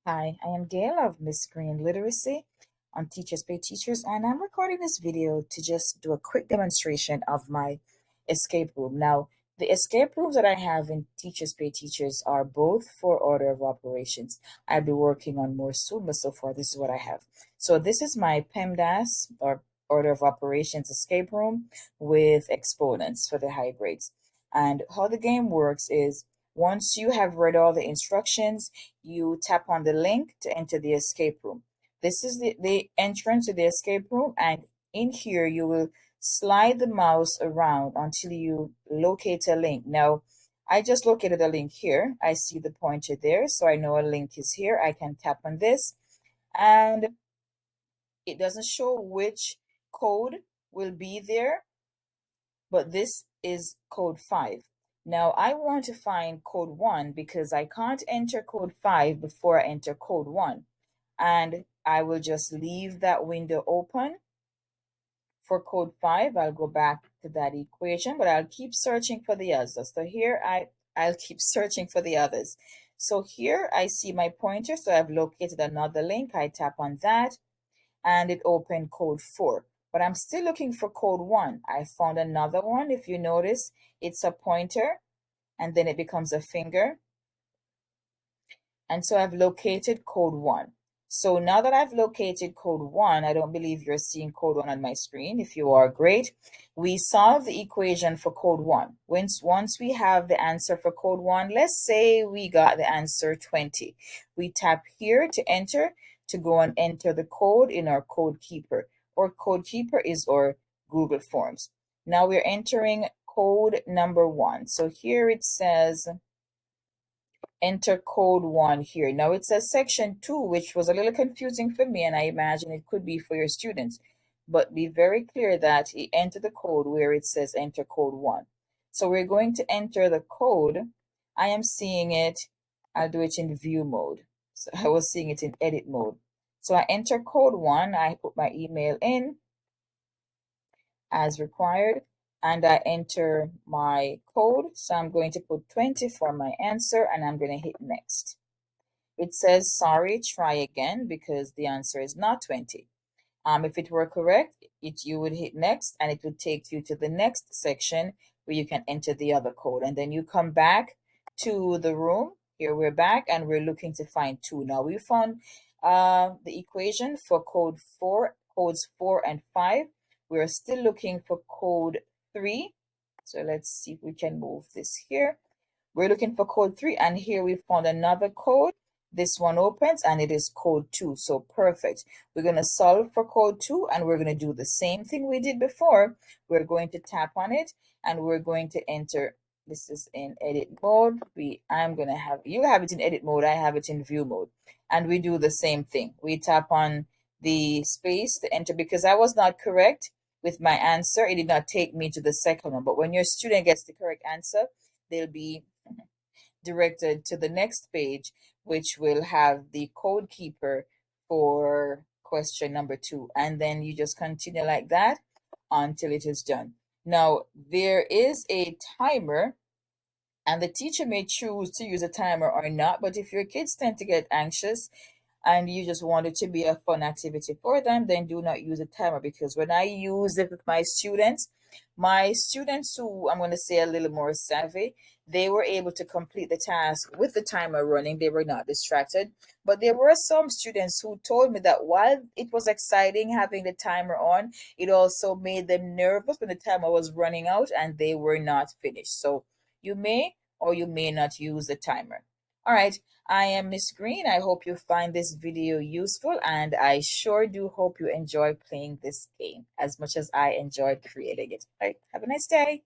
Hi, I am Gail of Miss Green Literacy on Teachers Pay Teachers, and I'm recording this video to just do a quick demonstration of my escape room. Now, the escape rooms that I have in Teachers Pay Teachers are both for order of operations. I'll be working on more soon, but so far this is what I have. So this is my PEMDAS or order of operations escape room with exponents for the high grades. And how the game works is once you have read all the instructions, you tap on the link to enter the escape room. This is the entrance to the escape room, and in here you will slide the mouse around until you locate a link. Now, I just located a link here. I see the pointer there, so I know a link is here. I can tap on this, and it doesn't show which code will be there, but this is code 5. Now I want to find code 1 because I can't enter code 5 before I enter code 1. And I will just leave that window open for code 5. I'll go back to that equation, but I'll keep searching for the others. So here I'll keep searching for the others. So here I see my pointer, so I've located another link. I tap on that and it opened code 4. But I'm still looking for code 1. I found another one. If you notice, it's a pointer and then it becomes a finger. And so I've located code 1. So now that I've located code 1, I don't believe you're seeing code 1 on my screen. If you are, great. We solve the equation for code 1. Once we have the answer for code 1, let's say we got the answer 20. We tap here to enter to go and enter the code in our code keeper. Or code keeper is our Google Forms. Now we're entering code number 1. So here it says enter code 1 here. Now it says section 2, which was a little confusing for me, and I imagine it could be for your students. But be very clear that he entered the code where it says enter code 1. So we're going to enter the code. I am seeing it. I'll do it in view mode. So I was seeing it in edit mode. So I enter code 1. I put my email in as required, and I enter my code. So I'm going to put 20 for my answer, and I'm going to hit next. It says, sorry, try again, because the answer is not 20. If it were correct, you would hit next, and it would take you to the next section where you can enter the other code. And then you come back to the room. Here we're back, and we're looking to find 2. Now we found the equation for codes 4 and 5. We're still looking for code 3. So let's see if we can move this here. We're looking for code 3, and here we found another code. This one opens and it is code 2. So perfect. We're going to solve for code 2, and we're going to do the same thing we did before. We're going to tap on it and we're going to enter. This is in edit mode. I'm going to have, you have it in edit mode. I have it in view mode. And we do the same thing. We tap on the space to enter because I was not correct with my answer. It did not take me to the second one. But when your student gets the correct answer, they'll be directed to the next page, which will have the code keeper for question number 2. And then you just continue like that until it is done. Now, there is a timer, and the teacher may choose to use a timer or not, but if your kids tend to get anxious and you just want it to be a fun activity for them, then do not use a timer, because when I use it with my students who I'm going to say a little more savvy, they were able to complete the task with the timer running. They were not distracted. But there were some students who told me that while it was exciting having the timer on, it also made them nervous when the timer was running out and they were not finished. So you may or you may not use the timer. All right, I am Miss Green. I hope you find this video useful, and I sure do hope you enjoy playing this game as much as I enjoyed creating it. All right, have a nice day.